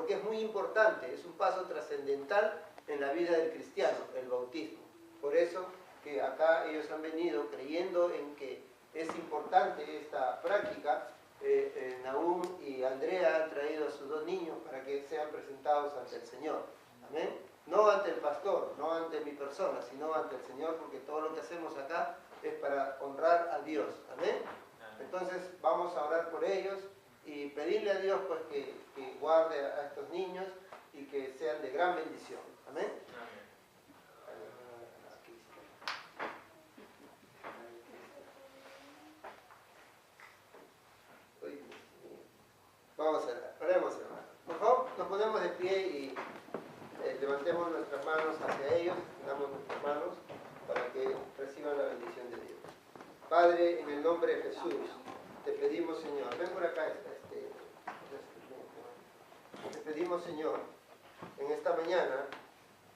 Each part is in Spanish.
porque es muy importante, es un paso trascendental en la vida del cristiano, el bautismo. Por eso que acá ellos han venido creyendo en que es importante esta práctica. Nahum y Andrea han traído a sus 2 niños para que sean presentados ante el Señor. Amén. No ante el pastor, no ante mi persona, sino ante el Señor, porque todo lo que hacemos acá es para honrar a Dios. Amén. Entonces vamos a orar por ellos y pedirle a Dios pues que guarde a estos niños y que sean de gran bendición. Amén. Vamos a orar. Oremos, hermano. Por favor, nos ponemos de pie y levantemos nuestras manos hacia ellos, damos nuestras manos para que reciban la bendición de Dios. Padre, en el nombre de Jesús, te pedimos, Señor, ven por acá, te pedimos, Señor, en esta mañana,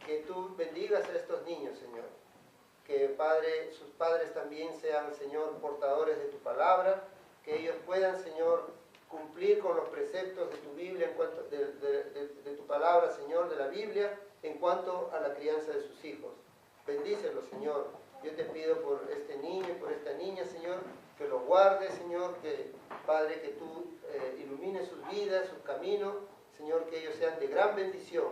que tú bendigas a estos niños, Señor. Que, Padre, sus padres también sean, Señor, portadores de tu palabra, que ellos puedan, Señor, cumplir con los preceptos de tu Biblia, en cuanto de tu palabra, Señor, de la Biblia, en cuanto a la crianza de sus hijos. Bendícelos, Señor. Yo te pido por este niño y por esta niña, Señor, que los guardes, Señor, que, Padre, que tú ilumines sus vidas, sus caminos, Señor, que ellos sean de gran bendición,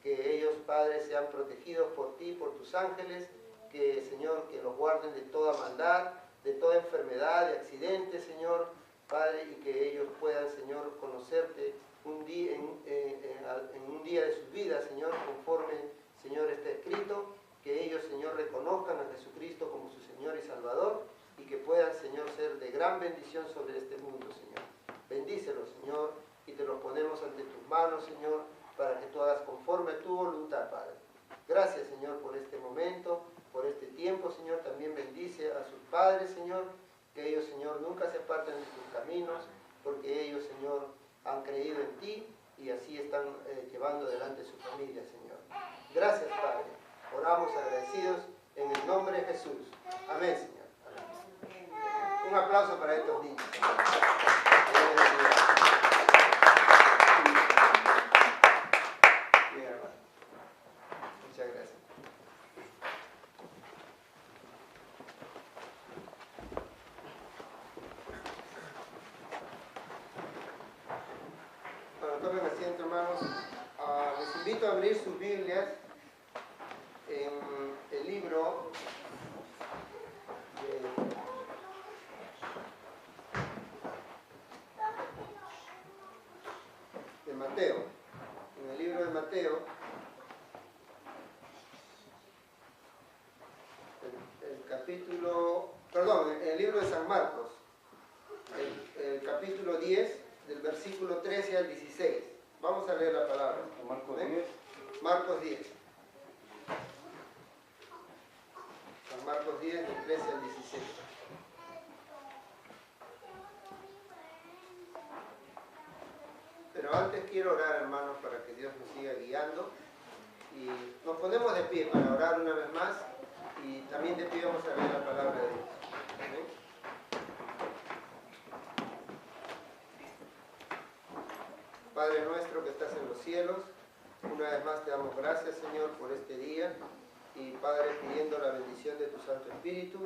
que ellos, Padre, sean protegidos por ti, por tus ángeles, que, Señor, que los guarden de toda maldad, de toda enfermedad, de accidentes, Señor, Padre, y que ellos puedan, Señor, conocerte un día, en un día de sus vidas, Señor, conforme, Señor, está escrito, que ellos, Señor, reconozcan a Jesucristo como su Señor y Salvador, y que puedan, Señor, ser de gran bendición sobre este mundo, Señor. Bendícelos, Señor, y te los ponemos ante tus manos, Señor, para que tú hagas conforme a tu voluntad, Padre. Gracias, Señor, por este momento, por este tiempo, Señor. También bendice a sus padres, Señor, que ellos, Señor, nunca se aparten de tus caminos, porque ellos, Señor, han creído en ti y así están llevando adelante su familia, Señor. Gracias, Padre. Oramos agradecidos en el nombre de Jesús. Amén, Señor. Amén. Un aplauso para estos niños. Bien, hermano. Muchas gracias. Bueno, tomen asiento, hermanos. Les invito a abrir sus Biblias en el libro de Mateo. En el libro de Mateo, en el libro de San Marcos, el capítulo 10, del versículo 13 al 16. Vamos a leer la palabra. Marcos 10. Marcos 10. San Marcos 10, del 13 al 16. Pero antes quiero orar, hermanos, para que Dios nos siga guiando. Y nos ponemos de pie para orar una vez más. Y también te pido a leer la palabra de Dios. ¿Amén? Padre nuestro que estás en los cielos, una vez más te damos gracias, Señor, por este día. Y Padre, pidiendo la bendición de tu Santo Espíritu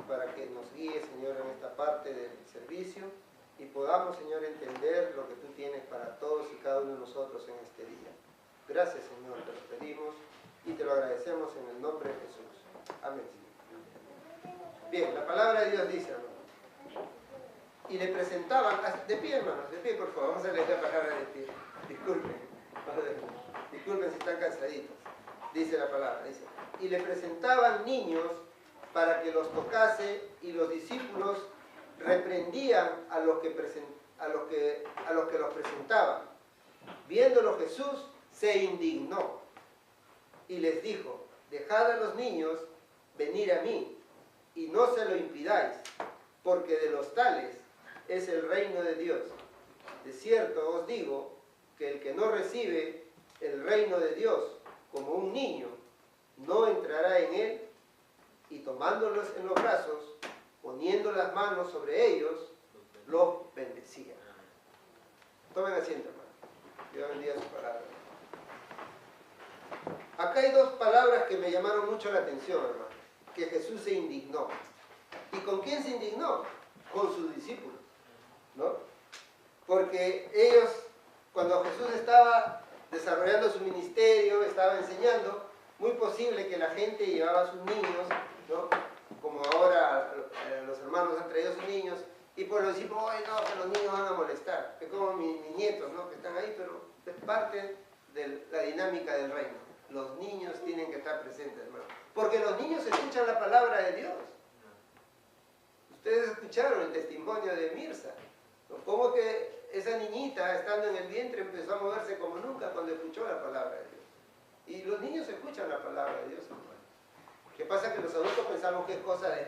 para que nos guíe, Señor, en esta parte del servicio y podamos, Señor, entender lo que tú tienes para todos y cada uno de nosotros en este día. Gracias, Señor, te lo pedimos y te lo agradecemos en el nombre de Jesús. Amén, Señor. Bien, la palabra de Dios dice, hermano. Y le presentaban, de pie, hermanos, de pie, por favor, vamos a leer la palabra de pie. Disculpen si están cansaditos. Dice la palabra, dice, y le presentaban niños para que los tocase, y los discípulos reprendían a los que los presentaban. Viéndolo Jesús se indignó y les dijo, dejad a los niños venir a mí y no se lo impidáis, porque de los tales es el reino de Dios. De cierto os digo que el que no recibe el reino de Dios como un niño, no entrará en él. Y tomándolos en los brazos, poniendo las manos sobre ellos, los bendecía. Tomen asiento, hermano. Dios bendiga su palabra. Acá hay dos palabras que me llamaron mucho la atención, hermano. Que Jesús se indignó. ¿Y con quién se indignó? Con sus discípulos, ¿no? Porque ellos, cuando Jesús estaba desarrollando su ministerio, estaba enseñando, muy posible que la gente llevaba a sus niños, ¿no? Como ahora los hermanos han traído a sus niños, y por los discípulos, ¡ay no, que los niños van a molestar! Es como mis nietos, ¿no? Que están ahí, pero es parte de la dinámica del reino. Los niños tienen que estar presentes, hermano. Porque los niños escuchan la palabra de Dios. Ustedes escucharon el testimonio de Mirza, ¿no? Cómo que esa niñita, estando en el vientre, empezó a moverse como nunca cuando escuchó la palabra de Dios. Y los niños escuchan la palabra de Dios, hermano. ¿Qué pasa? Que los adultos pensamos que es cosa de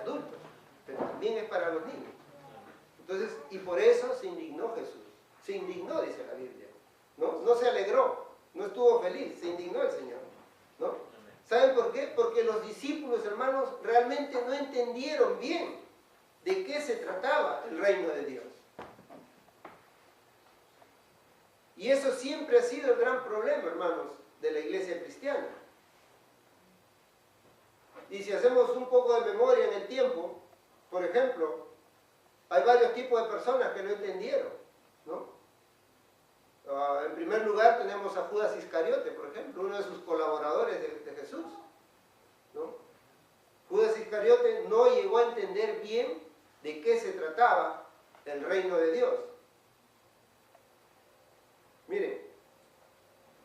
adultos, pero también es para los niños. Entonces, y por eso se indignó Jesús. Se indignó, dice la Biblia, ¿no? No se alegró, no estuvo feliz, se indignó el Señor, ¿no? ¿Saben por qué? Porque los discípulos, hermanos, realmente no entendieron bien de qué se trataba el reino de Dios. Y eso siempre ha sido el gran problema, hermanos, de la iglesia cristiana. Y si hacemos un poco de memoria en el tiempo, por ejemplo, hay varios tipos de personas que no entendieron, ¿no? En primer lugar tenemos a Judas Iscariote, por ejemplo, uno de sus colaboradores de Jesús, ¿no? Judas Iscariote no llegó a entender bien de qué se trataba el reino de Dios. Miren,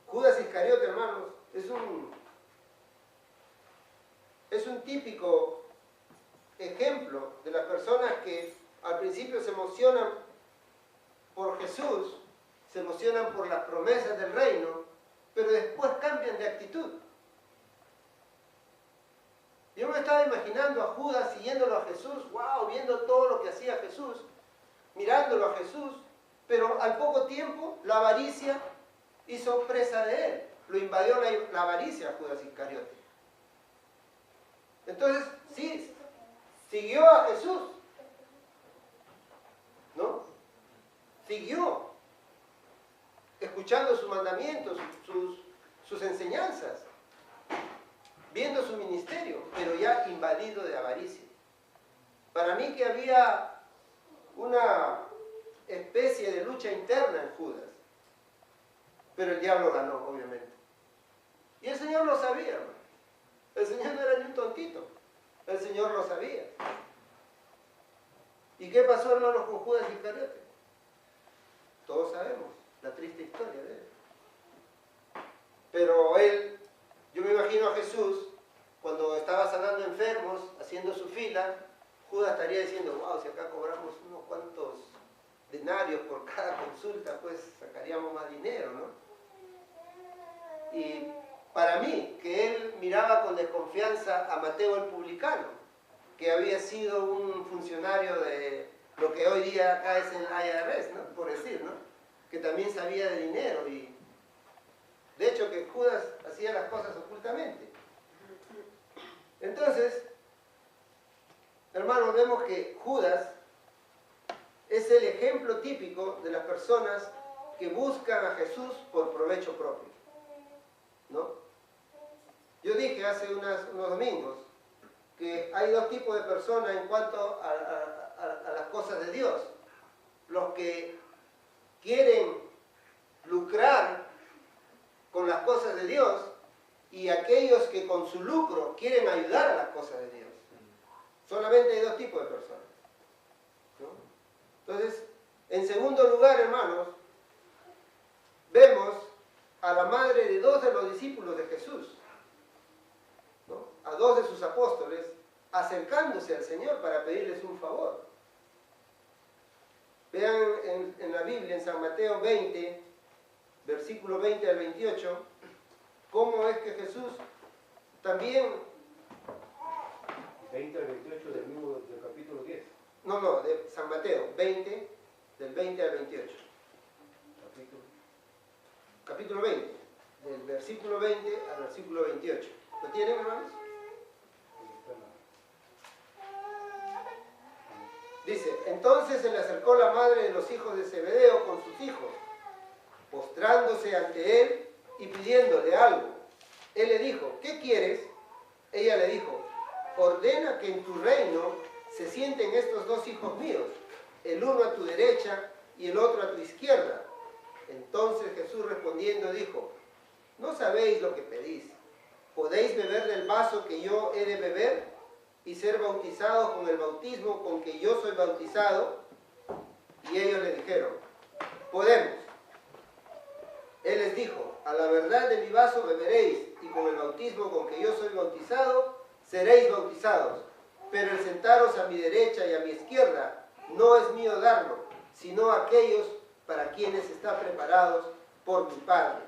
Judas Iscariote, hermanos, es un típico ejemplo de las personas que al principio se emocionan por Jesús, se emocionan por las promesas del reino, pero después cambian de actitud. Yo me estaba imaginando a Judas siguiéndolo a Jesús, wow, viendo todo lo que hacía Jesús, mirándolo a Jesús, pero al poco tiempo la avaricia hizo presa de él, lo invadió la avaricia a Judas Iscariote. Entonces, sí, siguió a Jesús, ¿no? Siguió escuchando sus mandamientos, sus enseñanzas, viendo su ministerio, pero ya invadido de avaricia. Para mí que había una especie de lucha interna en Judas, pero el diablo ganó, obviamente. Y el Señor lo sabía, hermano. El Señor no era ni un tontito, el Señor lo sabía. ¿Y qué pasó, hermanos, con Judas Iscariote? Todos sabemos la triste historia de él. Pero él, yo me imagino a Jesús, cuando estaba sanando enfermos, haciendo su fila, Judas estaría diciendo, wow, si acá cobramos unos cuantos denarios por cada consulta, pues sacaríamos más dinero, ¿no? Y para mí, que él miraba con desconfianza a Mateo el publicano, que había sido un funcionario de lo que hoy día acá es el IRS, ¿no? Por decir, ¿no? Que también sabía de dinero y de hecho que Judas hacía las cosas ocultamente. Entonces, hermanos, vemos que Judas es el ejemplo típico de las personas que buscan a Jesús por provecho propio, ¿no? Yo dije hace unos domingos que hay dos tipos de personas en cuanto a las cosas de Dios. Los que quieren lucrar con las cosas de Dios y aquellos que con su lucro quieren ayudar a las cosas de Dios. Solamente hay dos tipos de personas, ¿no? Entonces, en segundo lugar, hermanos, vemos a la madre de dos de los discípulos de Jesús, ¿no? A dos de sus apóstoles, acercándose al Señor para pedirles un favor. Vean en la Biblia, en San Mateo 20, versículo 20 al 28, cómo es que Jesús también... 20 al 28 del capítulo 10. No, de San Mateo 20, del 20 al 28. Capítulo 20, del versículo 20 al versículo 28. ¿Lo tienen, hermanos? Dice, entonces se le acercó la madre de los hijos de Zebedeo con sus hijos. postrándose ante él y pidiéndole algo. Él le dijo, ¿qué quieres? Ella le dijo, ordena que en tu reino se sienten estos dos hijos míos, el uno a tu derecha y el otro a tu izquierda. Entonces Jesús respondiendo dijo, ¿no sabéis lo que pedís? ¿Podéis beber del vaso que yo he de beber y ser bautizados con el bautismo con que yo soy bautizado? Y ellos le dijeron, podemos. Él les dijo, a la verdad de mi vaso beberéis, y con el bautismo con que yo soy bautizado, seréis bautizados. Pero el sentaros a mi derecha y a mi izquierda no es mío darlo, sino aquellos para quienes está preparados por mi Padre.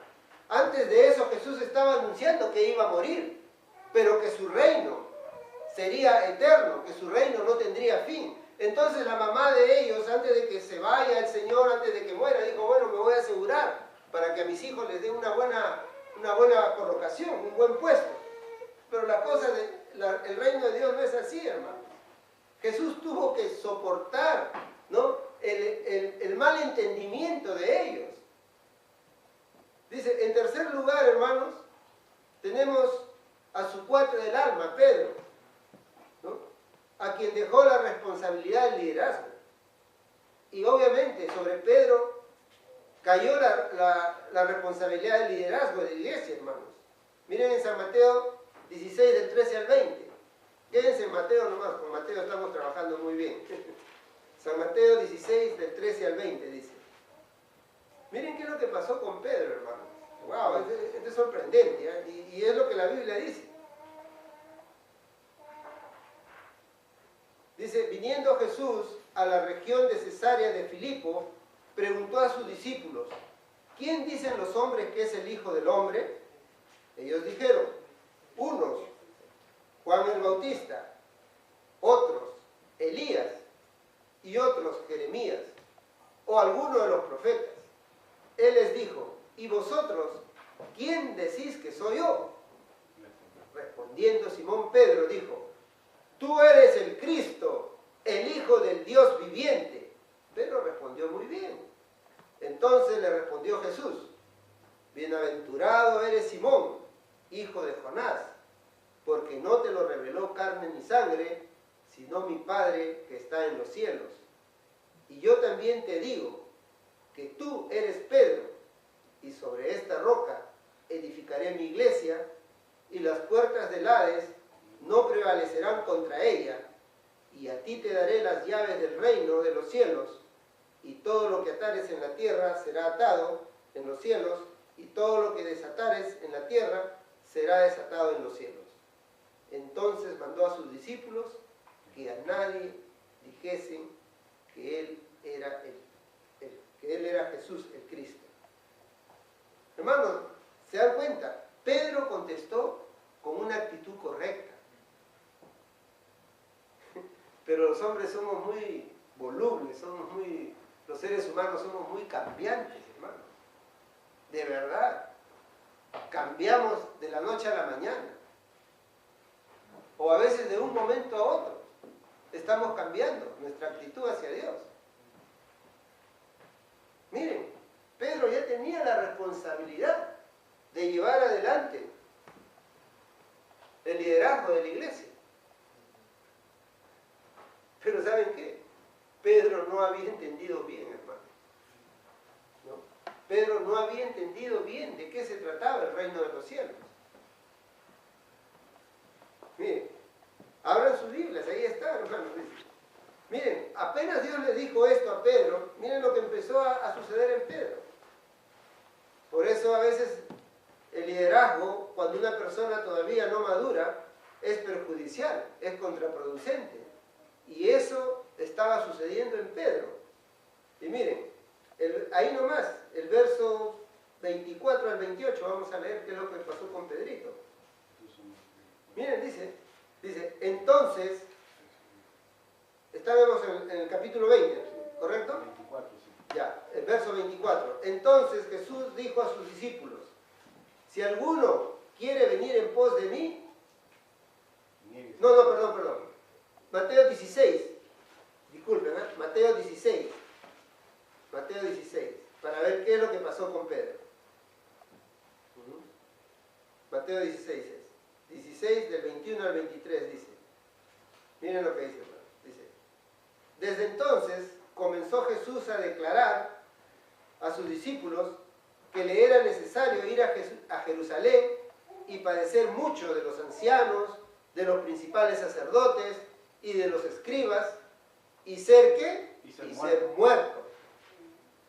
Antes de eso Jesús estaba anunciando que iba a morir, pero que su reino sería eterno, que su reino no tendría fin. Entonces la mamá de ellos, antes de que se vaya el Señor, antes de que muera, dijo, bueno, me voy a asegurar para que a mis hijos les dé una buena colocación, un buen puesto. Pero la cosa el reino de Dios no es así, hermano. Jesús tuvo que soportar, ¿no?, el mal entendimiento de ellos. Dice, en tercer lugar, hermanos, tenemos a su cuate del alma, Pedro, ¿no?, a quien dejó la responsabilidad del liderazgo. Y obviamente sobre Pedro cayó la responsabilidad del liderazgo de la iglesia, hermanos. Miren en San Mateo 16, del 13 al 20. Quédense en Mateo nomás, con Mateo estamos trabajando muy bien. San Mateo 16, del 13 al 20 dice. Miren qué es lo que pasó con Pedro, hermanos. Wow, esto es sorprendente, ¿eh? Y es lo que la Biblia dice. Dice, viniendo Jesús a la región de Cesarea de Filipo, preguntó a sus discípulos, ¿quién dicen los hombres que es el Hijo del Hombre? Ellos dijeron, unos, Juan el Bautista, otros, Elías, y otros, Jeremías, o alguno de los profetas. Él les dijo, ¿y vosotros, quién decís que soy yo? Respondiendo Simón Pedro dijo, tú eres el Cristo, el Hijo del Dios viviente. Pedro respondió muy bien. Entonces le respondió Jesús, bienaventurado eres Simón, hijo de Jonás, porque no te lo reveló carne ni sangre, sino mi Padre que está en los cielos. Y yo también te digo que tú eres Pedro, y sobre esta roca edificaré mi iglesia, y las puertas del Hades no prevalecerán contra ella, y a ti te daré las llaves del reino de los cielos, y todo lo que atares en la tierra será atado en los cielos, y todo lo que desatares en la tierra será desatado en los cielos. Entonces mandó a sus discípulos que a nadie dijesen que él era Jesús el Cristo. Hermanos, ¿se dan cuenta? Pedro contestó con una actitud correcta. Pero los hombres somos muy volubles, los seres humanos somos muy cambiantes, hermanos. De verdad. Cambiamos de la noche a la mañana. O a veces de un momento a otro. Estamos cambiando nuestra actitud hacia Dios. Miren, Pedro ya tenía la responsabilidad de llevar adelante el liderazgo de la iglesia. Pero ¿saben qué? Pedro no había entendido bien, hermano. ¿No? Pedro no había entendido bien de qué se trataba el reino de los cielos. Miren, abran sus Biblias, ahí está, hermano. Miren, apenas Dios le dijo esto a Pedro, miren lo que empezó a suceder en Pedro. Por eso a veces el liderazgo, cuando una persona todavía no madura, es perjudicial, es contraproducente. Y eso estaba sucediendo en Pedro. Y miren, ahí nomás, el verso 24 al 28, vamos a leer qué es lo que pasó con Pedrito. Miren, dice, entonces, estábamos en el capítulo 20, ¿correcto? 24, sí. Ya, el verso 24. Entonces Jesús dijo a sus discípulos, si alguno quiere venir en pos de mí, perdón. Mateo 16, disculpen, Mateo 16. para ver qué es lo que pasó con Pedro. Mateo 16 es. 16 del 21 al 23 dice. Miren lo que dice, hermano. Dice, desde entonces comenzó Jesús a declarar a sus discípulos que le era necesario ir a Jerusalén y padecer mucho de los ancianos, de los principales sacerdotes y de los escribas, y ser ¿qué? Y ser muerto.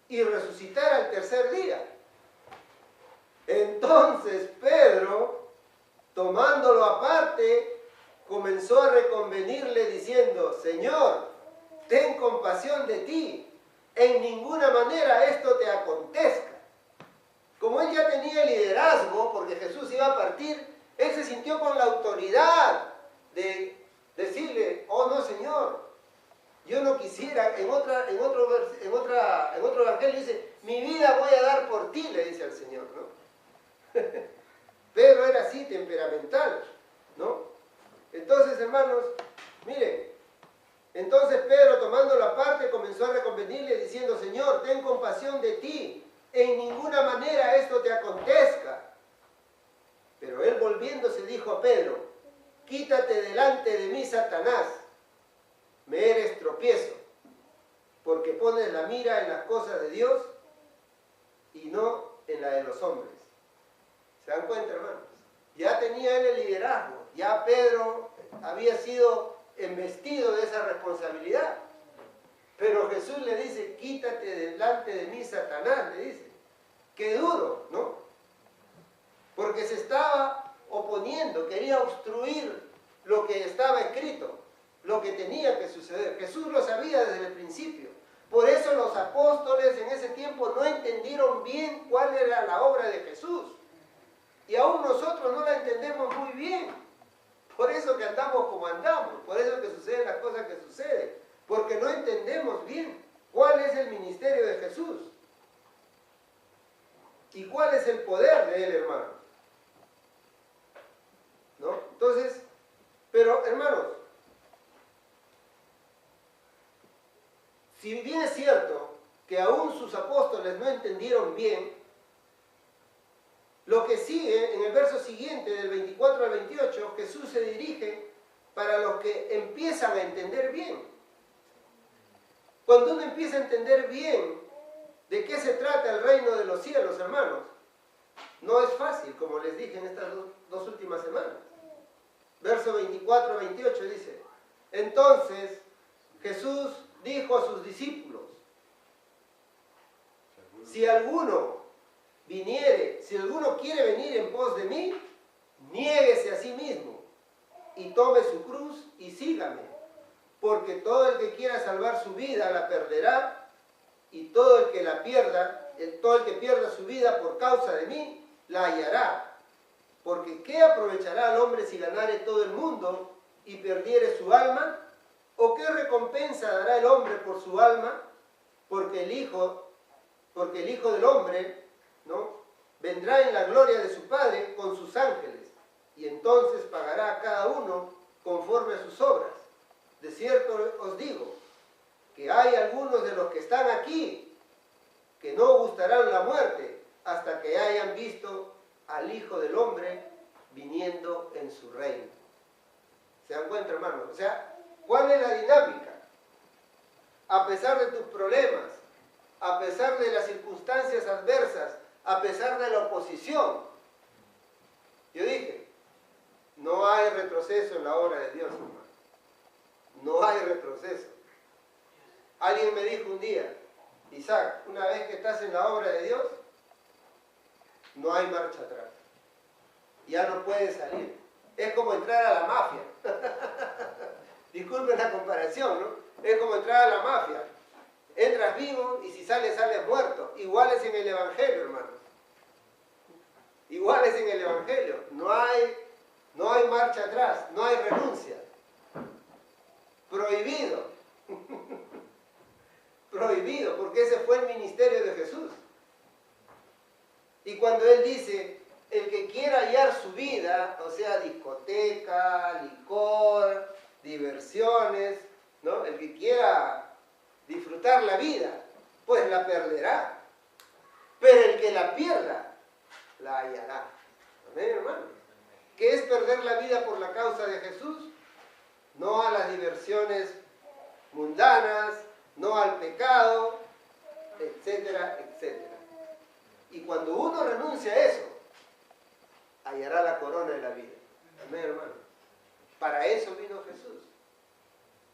Y resucitar al tercer día. Entonces Pedro, tomándolo aparte, comenzó a reconvenirle diciendo, Señor, ten compasión de ti, en ninguna manera esto te acontezca. Como él ya tenía el liderazgo, porque Jesús iba a partir, él se sintió con la autoridad de decirle, oh no Señor, yo no quisiera, en otro evangelio dice, mi vida voy a dar por ti, le dice al Señor, ¿no? Pedro era así, temperamental, ¿no? Entonces, hermanos, miren, entonces Pedro, tomándolo aparte, comenzó a reconvenirle diciendo, Señor, ten compasión de ti, en ninguna manera esto te acontezca. Pero él volviéndose dijo a Pedro, quítate delante de mí, Satanás, me eres tropiezo, porque pones la mira en las cosas de Dios y no en la de los hombres. ¿Se dan cuenta, hermanos? Ya tenía él el liderazgo, ya Pedro había sido embestido de esa responsabilidad. Pero Jesús le dice, quítate delante de mí, Satanás, le dice. Qué duro, ¿no? Porque se estaba oponiendo, quería obstruir lo que estaba escrito, lo que tenía que suceder. Jesús lo sabía desde el principio. Por eso los apóstoles en ese tiempo no entendieron bien cuál era la obra de Jesús. Y aún nosotros no la entendemos muy bien. Por eso que andamos como andamos, por eso que suceden las cosas que suceden. Porque no entendemos bien cuál es el ministerio de Jesús. Y cuál es el poder de él, hermanos. ¿No? Entonces, pero hermanos, si bien es cierto que aún sus apóstoles no entendieron bien, lo que sigue, en el verso siguiente, del 24 al 28, Jesús se dirige para los que empiezan a entender bien. Cuando uno empieza a entender bien de qué se trata el reino de los cielos, hermanos, no es fácil, como les dije en estas dos últimas semanas. Verso 24 al 28 dice, entonces Jesús dijo a sus discípulos, si alguno quiere venir en pos de mí, niéguese a sí mismo y tome su cruz y sígame, porque todo el que quiera salvar su vida la perderá, y todo el que pierda su vida por causa de mí la hallará. Porque ¿qué aprovechará al hombre si ganare todo el mundo y perdiere su alma? ¿O qué recompensa dará el hombre por su alma? Porque el Hijo del Hombre, ¿no?, vendrá en la gloria de su Padre con sus ángeles, y entonces pagará a cada uno conforme a sus obras. De cierto os digo, que hay algunos de los que están aquí que no gustarán la muerte hasta que hayan visto al Hijo del Hombre viniendo en su reino. ¿Se dan cuenta, hermanos? O sea, ¿cuál es la dinámica? A pesar de tus problemas, a pesar de las circunstancias adversas, a pesar de la oposición, yo dije, no hay retroceso en la obra de Dios, hermano. No hay retroceso. Alguien me dijo un día, Isaac, una vez que estás en la obra de Dios, no hay marcha atrás. Ya no puedes salir. Es como entrar a la mafia. Disculpen la comparación, ¿no? Es como entrar a la mafia. Entras vivo y si sales, sales muerto. Igual es en el Evangelio, hermanos. Igual es en el Evangelio. No hay marcha atrás, no hay renuncia. Prohibido. Prohibido, porque ese fue el ministerio de Jesús. Y cuando Él dice, el que quiera hallar su vida, o sea, discoteca, licor, diversiones, ¿no? El que quiera disfrutar la vida, pues la perderá. que la pierda, la hallará. Amén, hermano. ¿Qué es perder la vida por la causa de Jesús? No a las diversiones mundanas, no al pecado, etcétera, etcétera. Y cuando uno renuncia a eso, hallará la corona de la vida. Amén, hermano. Para eso vino Jesús.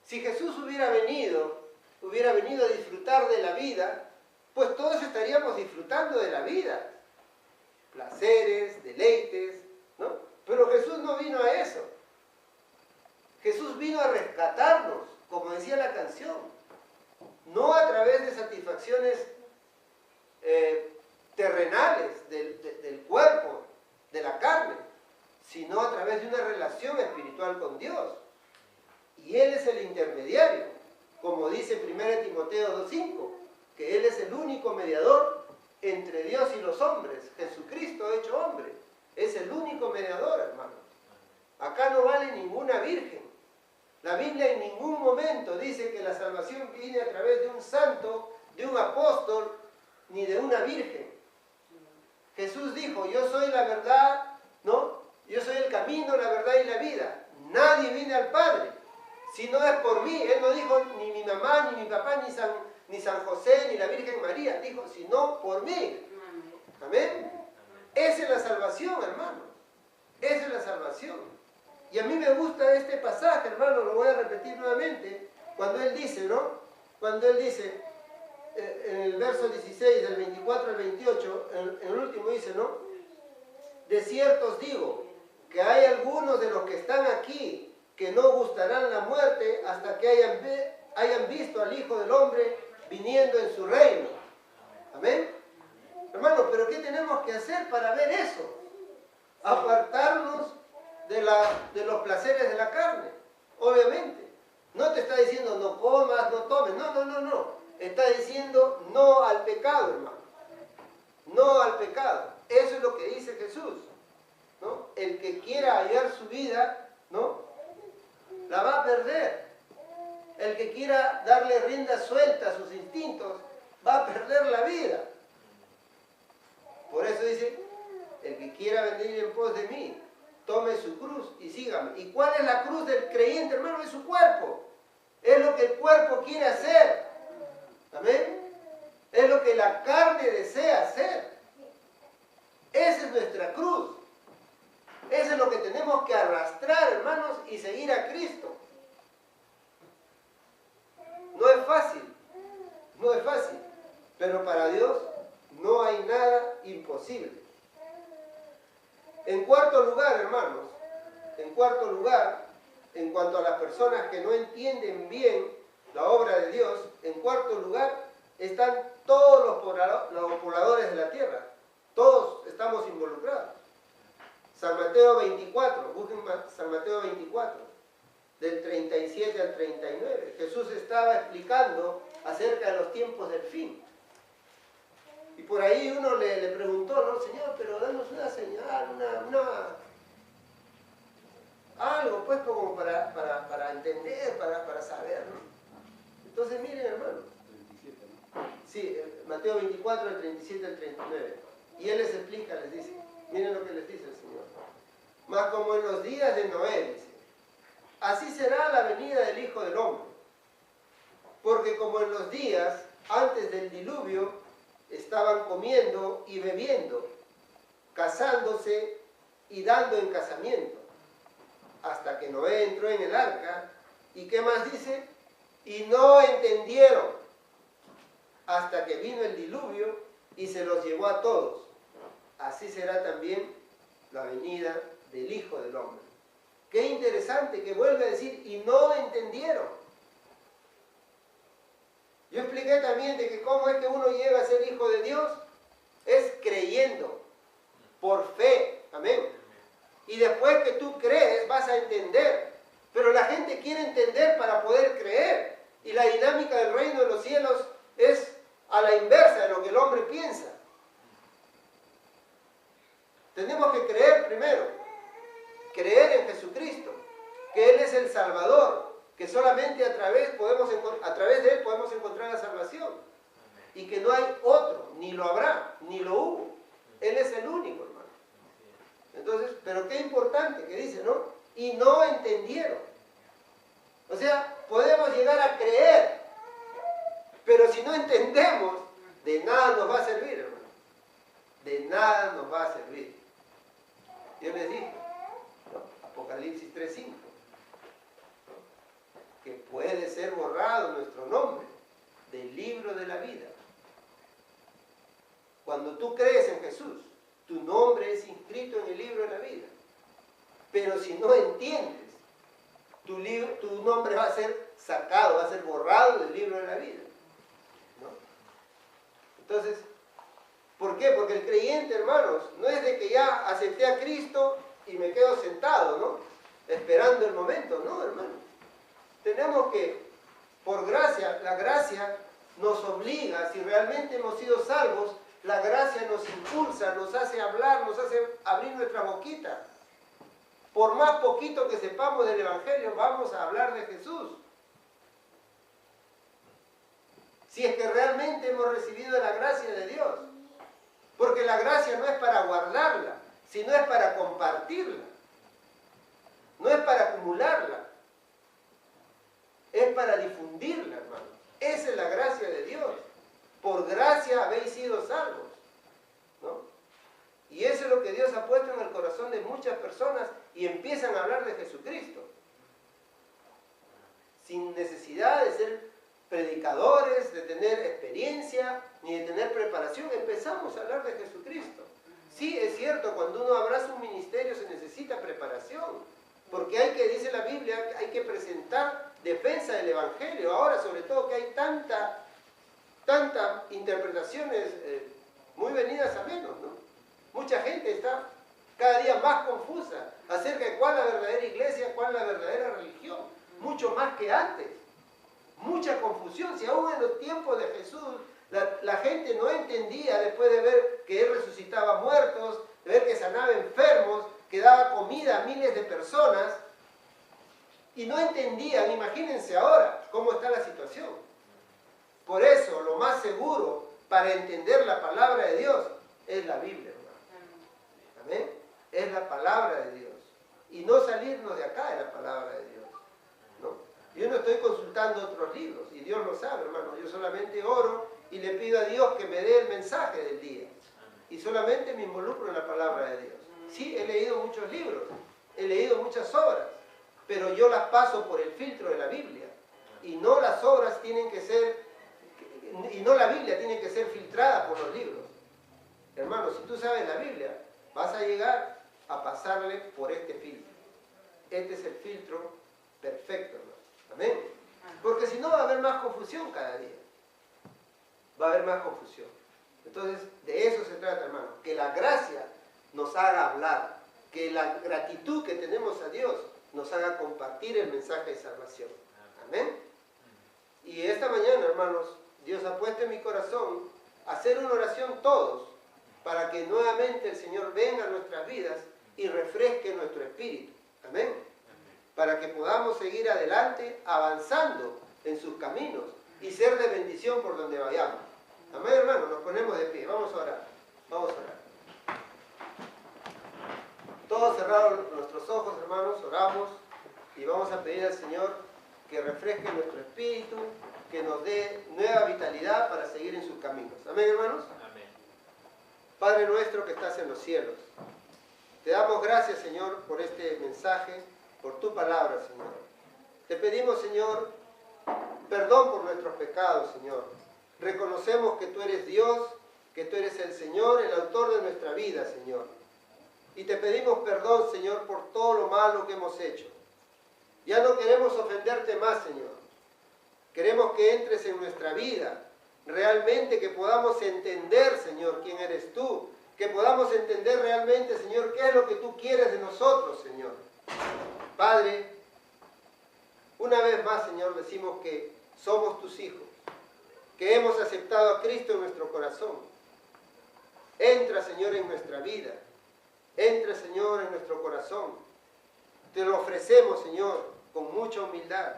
Si Jesús hubiera venido a disfrutar de la vida, pues todos estaríamos disfrutando de la vida. Placeres, deleites, ¿no? Pero Jesús no vino a eso. Jesús vino a rescatarnos, como decía la canción, no a través de satisfacciones terrenales del cuerpo, de la carne, sino a través de una relación espiritual con Dios. Y Él es el intermediario, como dice 1 Timoteo 2:5, que Él es el único mediador entre Dios y los hombres. Jesucristo hecho hombre, es el único mediador, hermano. Acá no vale ninguna virgen. La Biblia en ningún momento dice que la salvación viene a través de un santo, de un apóstol, ni de una virgen. Jesús dijo, yo soy la verdad, ¿no? Yo soy el camino, la verdad y la vida. Nadie viene al Padre si no es por mí. Él no dijo ni mi mamá, ni mi papá, ni San José, ni la Virgen María. Dijo, sino por mí. Amén. Esa es la salvación, hermano. Esa es la salvación. Y a mí me gusta este pasaje, hermano, lo voy a repetir nuevamente, cuando Él dice, ¿no? Cuando Él dice, en el verso 16, del 24 al 28, en el último dice, ¿no? De cierto os digo, que hay algunos de los que están aquí que no gustarán la muerte hasta que hayan visto al Hijo del Hombre viniendo en su reino. Amén. Hermano, pero ¿qué tenemos que hacer para ver eso? Apartarnos de los placeres de la carne, obviamente. No te está diciendo no comas, no tomes, no. Está diciendo no al pecado, hermano. No al pecado. Eso es lo que dice Jesús, ¿no? El que quiera hallar su vida, ¿no? La va a perder. El que quiera darle rienda suelta a sus instintos, va a perder la vida. Por eso dice, el que quiera venir en pos de mí, tome su cruz y sígame. ¿Y cuál es la cruz del creyente, hermano? Es su cuerpo. Es lo que el cuerpo quiere hacer. Amén. Es lo que la carne desea hacer. Esa es nuestra cruz. Eso es lo que tenemos que arrastrar, hermanos, y seguir a Cristo. No es fácil. No es fácil. Pero para Dios no hay nada imposible. En cuarto lugar, hermanos, en cuarto lugar, en cuanto a las personas que no entienden bien la obra de Dios, en cuarto lugar están todos los pobladores de la tierra. Todos estamos involucrados. San Mateo 24, busquen San Mateo 24, del 37 al 39. Jesús estaba explicando acerca de los tiempos del fin. Y por ahí uno le preguntó, ¿no? Señor, pero danos una señal, algo pues como para entender, para saber, ¿no? Entonces miren, hermano. 37, ¿no? Sí, Mateo 24, del 37 al 39. Y Él les explica, les dice, miren lo que les dice el Señor. Mas como en los días de Noé, dice, así será la venida del Hijo del Hombre. Porque como en los días antes del diluvio, estaban comiendo y bebiendo, casándose y dando en casamiento, hasta que Noé entró en el arca. ¿Y qué más dice? Y no entendieron, hasta que vino el diluvio y se los llevó a todos. Así será también la venida del Hijo del Hombre. Qué interesante que vuelve a decir, y no entendieron. Yo expliqué también de que cómo es que uno llega a ser hijo de Dios, es creyendo, por fe, amén. Y después que tú crees, vas a entender. Pero la gente quiere entender para poder creer. Y la dinámica del reino de los cielos es a la inversa de lo que el hombre piensa. Tenemos que creer primero, creer en Jesucristo, que Él es el Salvador, que solamente a través de Él podemos encontrar la salvación. Y que no hay otro, ni lo habrá, ni lo hubo. dice, ¿no? Y no entendieron. O sea, podemos llegar a creer, pero si no entendemos, de nada nos va a servir, hermano. De nada nos va a servir. Yo les dije, ¿no? Apocalipsis 3:5, ¿no? Que puede ser borrado nuestro nombre del libro de la vida. Cuando tú crees en Jesús, tu nombre es inscrito en el libro de la vida. Pero si no entiendes, tu nombre va a ser sacado, va a ser borrado del libro de la vida, ¿no? Entonces, ¿por qué? Porque el creyente, hermanos, no es de que ya acepté a Cristo y me quedo sentado, ¿no? Esperando el momento, no, hermano. Tenemos que, por gracia, la gracia nos obliga, si realmente hemos sido salvos, la gracia nos impulsa, nos hace hablar, nos hace abrir nuestra boquita. Por más poquito que sepamos del Evangelio, vamos a hablar de Jesús. Si es que realmente hemos recibido la gracia de Dios. Porque la gracia no es para guardarla, sino es para compartirla. No es para acumularla. Es para difundirla, hermano. Esa es la gracia de Dios. Por gracia habéis sido salvos, ¿no? Y eso es lo que Dios ha puesto en el corazón de muchas personas y empiezan a hablar de Jesucristo. Sin necesidad de ser predicadores, de tener experiencia, ni de tener preparación, empezamos a hablar de Jesucristo. Sí, es cierto, cuando uno abraza un ministerio se necesita preparación, porque hay que, dice la Biblia, hay que presentar defensa del Evangelio. Ahora, sobre todo, que hay tantas interpretaciones muy venidas a menos, ¿no? Mucha gente está cada día más confusa acerca de cuál es la verdadera iglesia, cuál es la verdadera religión, mucho más que antes. Mucha confusión. Si aún en los tiempos de Jesús la gente no entendía, después de ver que Él resucitaba muertos, de ver que sanaba enfermos, que daba comida a miles de personas, y no entendían. Imagínense ahora cómo está la situación. Por eso, lo más seguro para entender la palabra de Dios es la Biblia, hermano. ¿Amén? Es la palabra de Dios. Y no salirnos de acá de la palabra de Dios, ¿no? Yo no estoy consultando otros libros, y Dios lo sabe, hermano. Yo solamente oro y le pido a Dios que me dé el mensaje del día. Y solamente me involucro en la palabra de Dios. Sí, he leído muchos libros, he leído muchas obras, pero yo las paso por el filtro de la Biblia. Y no las obras tienen que ser, y no la Biblia tiene que ser filtrada por los libros. Hermano, si tú sabes la Biblia, vas a llegar a pasarle por este filtro. Este es el filtro perfecto, hermano. Amén. Porque si no va a haber más confusión cada día. Va a haber más confusión. Entonces, de eso se trata, hermano. Que la gracia nos haga hablar. Que la gratitud que tenemos a Dios nos haga compartir el mensaje de salvación. Amén. Y esta mañana, hermanos, Dios ha puesto en mi corazón hacer una oración todos, para que nuevamente el Señor venga a nuestras vidas y refresque nuestro espíritu. Amén. Para que podamos seguir adelante, avanzando en sus caminos y ser de bendición por donde vayamos. Amén, hermano. Nos ponemos de pie. Vamos a orar. Vamos a orar. Todos cerraron nuestros ojos, hermanos. Oramos y vamos a pedir al Señor que refresque nuestro espíritu, que nos dé nueva vitalidad para seguir en sus caminos. Amén, hermanos. Amén. Padre nuestro que estás en los cielos, te damos gracias, Señor, por este mensaje, por tu palabra, Señor. Te pedimos, Señor, perdón por nuestros pecados, Señor. Reconocemos que tú eres Dios, que tú eres el Señor, el autor de nuestra vida, Señor. Y te pedimos perdón, Señor, por todo lo malo que hemos hecho. Ya no queremos ofenderte más, Señor. Queremos que entres en nuestra vida. Realmente que podamos entender, Señor, quién eres tú. Que podamos entender realmente, Señor, qué es lo que tú quieres de nosotros, Señor. Padre, una vez más, Señor, decimos que somos tus hijos. Que hemos aceptado a Cristo en nuestro corazón. Entra, Señor, en nuestra vida. Entra, Señor, en nuestro corazón. Te lo ofrecemos, Señor, con mucha humildad.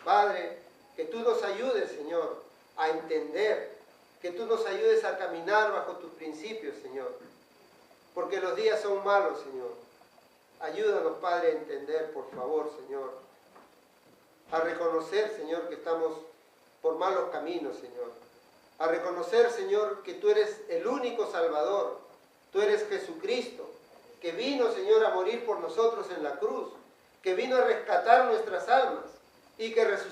Padre, que tú nos ayudes, Señor, a entender, que tú nos ayudes a caminar bajo tus principios, Señor. Porque los días son malos, Señor. Ayúdanos, Padre, a entender, por favor, Señor. A reconocer, Señor, que estamos por malos caminos, Señor. A reconocer, Señor, que tú eres el único Salvador. Tú eres Jesucristo, que vino, Señor, a morir por nosotros en la cruz, que vino a rescatar nuestras almas y que resucitó